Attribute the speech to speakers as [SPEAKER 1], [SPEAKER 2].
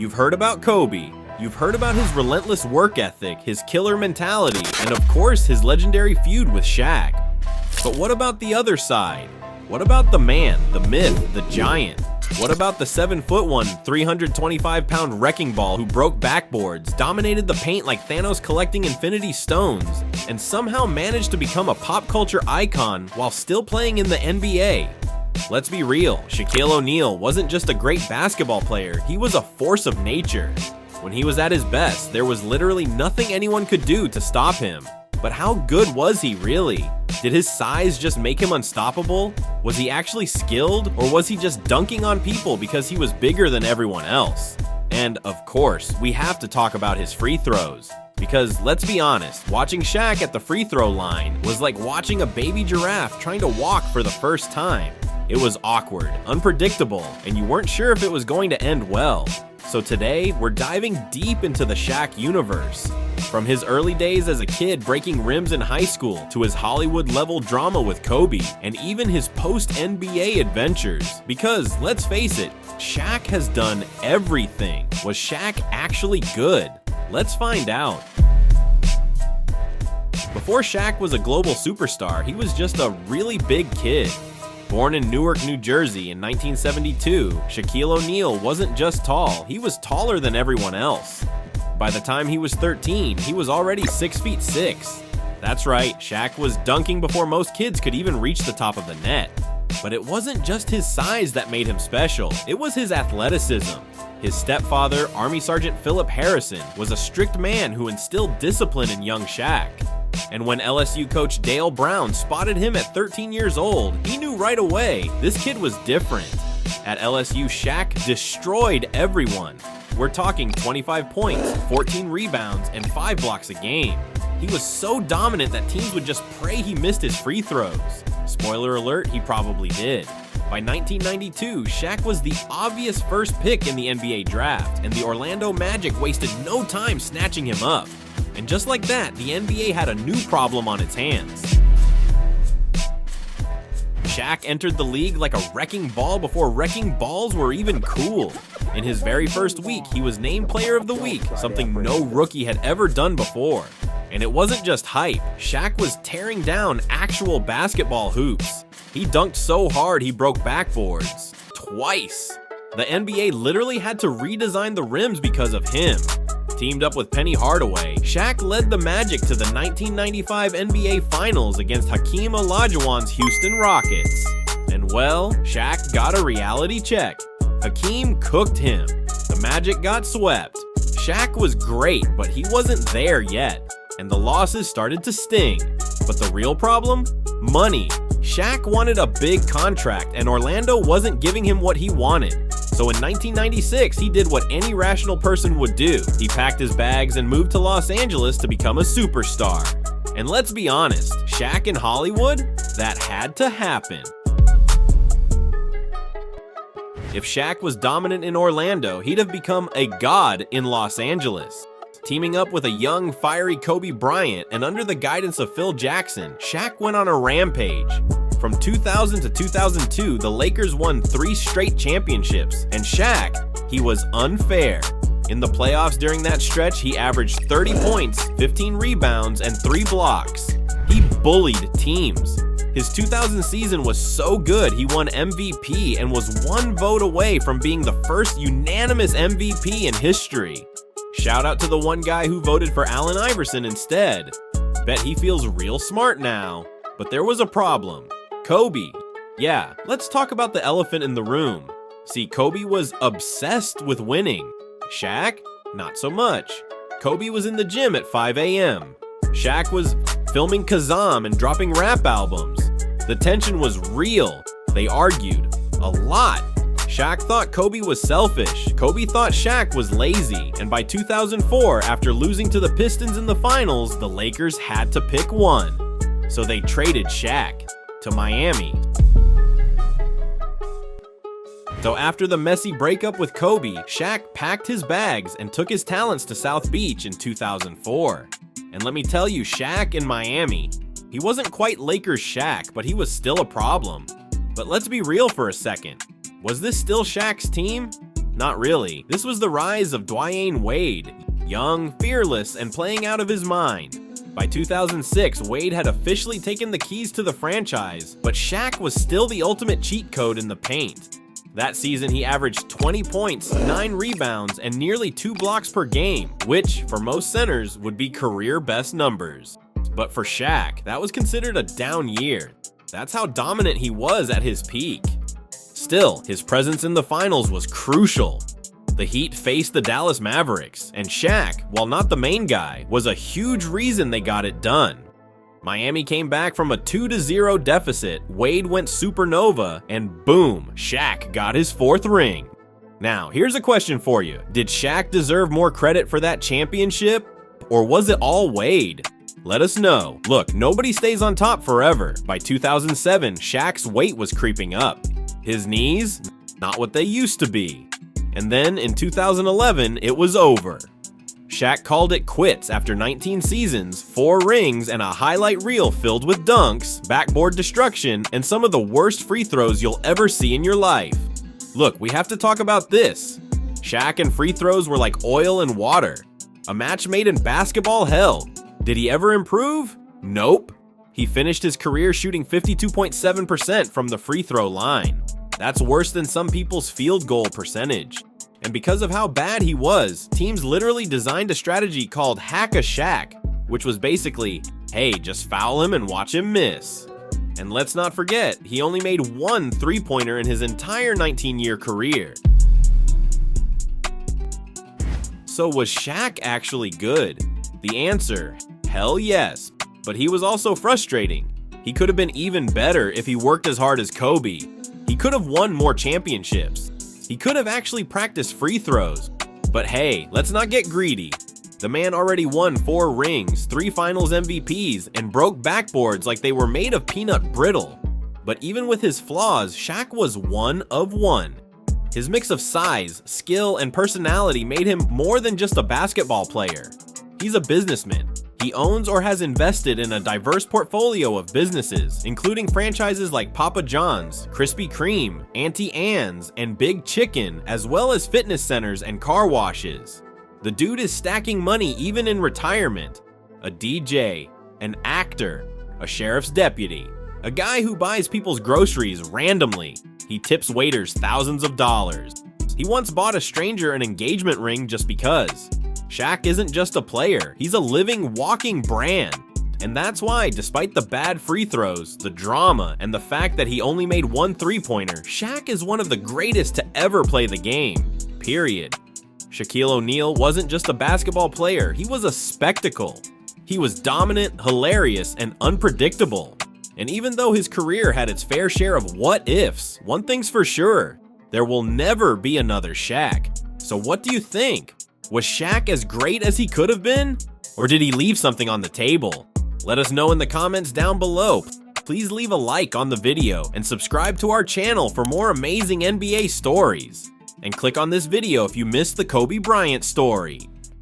[SPEAKER 1] You've heard about Kobe. You've heard about his relentless work ethic, his killer mentality, and of course his legendary feud with Shaq. But what about the other side? What about the man, the myth, the giant? What about the 7'1", 325-pound wrecking ball who broke backboards, dominated the paint like Thanos collecting infinity stones, and somehow managed to become a pop culture icon while still playing in the NBA? Let's be real, Shaquille O'Neal wasn't just a great basketball player, he was a force of nature. When he was at his best, there was literally nothing anyone could do to stop him. But how good was he really? Did his size just make him unstoppable? Was he actually skilled, or was he just dunking on people because he was bigger than everyone else? And of course, we have to talk about his free throws. Because let's be honest, watching Shaq at the free throw line was like watching a baby giraffe trying to walk for the first time. It was awkward, unpredictable, and you weren't sure if it was going to end well. So today, we're diving deep into the Shaq universe. From his early days as a kid breaking rims in high school, to his Hollywood-level drama with Kobe, and even his post-NBA adventures. Because, let's face it, Shaq has done everything. Was Shaq actually good? Let's find out. Before Shaq was a global superstar, he was just a really big kid. Born in Newark, New Jersey in 1972, Shaquille O'Neal wasn't just tall, he was taller than everyone else. By the time he was 13, he was already 6'6". That's right, Shaq was dunking before most kids could even reach the top of the net. But it wasn't just his size that made him special, it was his athleticism. His stepfather, Army Sergeant Philip Harrison, was a strict man who instilled discipline in young Shaq. And when LSU coach Dale Brown spotted him at 13 years old, he knew right away this kid was different. At LSU, Shaq destroyed everyone. We're talking 25 points, 14 rebounds, and 5 blocks a game. He was so dominant that teams would just pray he missed his free throws. Spoiler alert, he probably did. By 1992, Shaq was the obvious first pick in the NBA draft, and the Orlando Magic wasted no time snatching him up. And just like that, the NBA had a new problem on its hands. Shaq entered the league like a wrecking ball before wrecking balls were even cool. In his very first week, he was named Player of the Week, something no rookie had ever done before. And it wasn't just hype, Shaq was tearing down actual basketball hoops. He dunked so hard he broke backboards. Twice. The NBA literally had to redesign the rims because of him. Teamed up with Penny Hardaway, Shaq led the Magic to the 1995 NBA Finals against Hakeem Olajuwon's Houston Rockets. And well, Shaq got a reality check. Hakeem cooked him. The Magic got swept. Shaq was great, but he wasn't there yet. And the losses started to sting. But the real problem? Money. Shaq wanted a big contract, and Orlando wasn't giving him what he wanted. So in 1996, he did what any rational person would do. He packed his bags and moved to Los Angeles to become a superstar. And let's be honest, Shaq in Hollywood? That had to happen. If Shaq was dominant in Orlando, he'd have become a god in Los Angeles. Teaming up with a young, fiery Kobe Bryant and under the guidance of Phil Jackson, Shaq went on a rampage. From 2000 to 2002, the Lakers won 3 straight championships, and Shaq, he was unfair. In the playoffs during that stretch, he averaged 30 points, 15 rebounds, and 3 blocks. He bullied teams. His 2000 season was so good, he won MVP and was 1 vote away from being the first unanimous MVP in history. Shout out to the one guy who voted for Allen Iverson instead. Bet he feels real smart now. But there was a problem. Kobe. Yeah, let's talk about the elephant in the room. See, Kobe was obsessed with winning. Shaq? Not so much. Kobe was in the gym at 5 a.m. Shaq was filming Kazam and dropping rap albums. The tension was real. They argued a lot. Shaq thought Kobe was selfish. Kobe thought Shaq was lazy. And by 2004, after losing to the Pistons in the finals, the Lakers had to pick one. So they traded Shaq to Miami. So after the messy breakup with Kobe, Shaq packed his bags and took his talents to South Beach in 2004. And let me tell you, Shaq in Miami, he wasn't quite Lakers Shaq, but he was still a problem. But let's be real for a second. Was this still Shaq's team? not really. This was the rise of Dwyane Wade, young, fearless, and playing out of his mind. By 2006, Wade had officially taken the keys to the franchise, but Shaq was still the ultimate cheat code in the paint. That season, he averaged 20 points, 9 rebounds, and nearly 2 blocks per game, which, for most centers, would be career best numbers. But for Shaq, that was considered a down year. That's how dominant he was at his peak. Still, his presence in the finals was crucial. The Heat faced the Dallas Mavericks, and Shaq, while not the main guy, was a huge reason they got it done. Miami came back from a 2-0 deficit, Wade went supernova, and boom, Shaq got his 4th ring. Now, here's a question for you. Did Shaq deserve more credit for that championship? Or was it all Wade? Let us know. Look, nobody stays on top forever. By 2007, Shaq's weight was creeping up. His knees? Not what they used to be. And then in 2011, it was over. Shaq called it quits after 19 seasons, 4 rings, and a highlight reel filled with dunks, backboard destruction, and some of the worst free throws you'll ever see in your life. Look, we have to talk about this. Shaq and free throws were like oil and water. A match made in basketball hell. Did he ever improve? Nope. He finished his career shooting 52.7% from the free throw line. That's worse than some people's field goal percentage. And because of how bad he was, teams literally designed a strategy called Hack a Shaq, which was basically, hey, just foul him and watch him miss. And let's not forget, he only made 1 3-pointer in his entire 19-year career. So was Shaq actually good? The answer, hell yes. But he was also frustrating. He could have been even better if he worked as hard as Kobe. He could have won more championships. He could have actually practiced free throws. But hey, let's not get greedy. The man already won 4 rings, 3 finals MVPs, and broke backboards like they were made of peanut brittle. But even with his flaws, Shaq was one of one. His mix of size, skill, and personality made him more than just a basketball player. He's a businessman. He owns or has invested in a diverse portfolio of businesses, including franchises like Papa John's, Krispy Kreme, Auntie Anne's, and Big Chicken, as well as fitness centers and car washes. The dude is stacking money even in retirement. A DJ, an actor, a sheriff's deputy, a guy who buys people's groceries randomly. He tips waiters thousands of dollars. He once bought a stranger an engagement ring just because. Shaq isn't just a player, he's a living, walking brand. And that's why, despite the bad free throws, the drama, and the fact that he only made 1 3-pointer, Shaq is one of the greatest to ever play the game. Period. Shaquille O'Neal wasn't just a basketball player, he was a spectacle. He was dominant, hilarious, and unpredictable. And even though his career had its fair share of what-ifs, one thing's for sure, there will never be another Shaq. So what do you think? Was Shaq as great as he could have been? Or did he leave something on the table? Let us know in the comments down below. Please leave a like on the video and subscribe to our channel for more amazing NBA stories. And click on this video if you missed the Kobe Bryant story.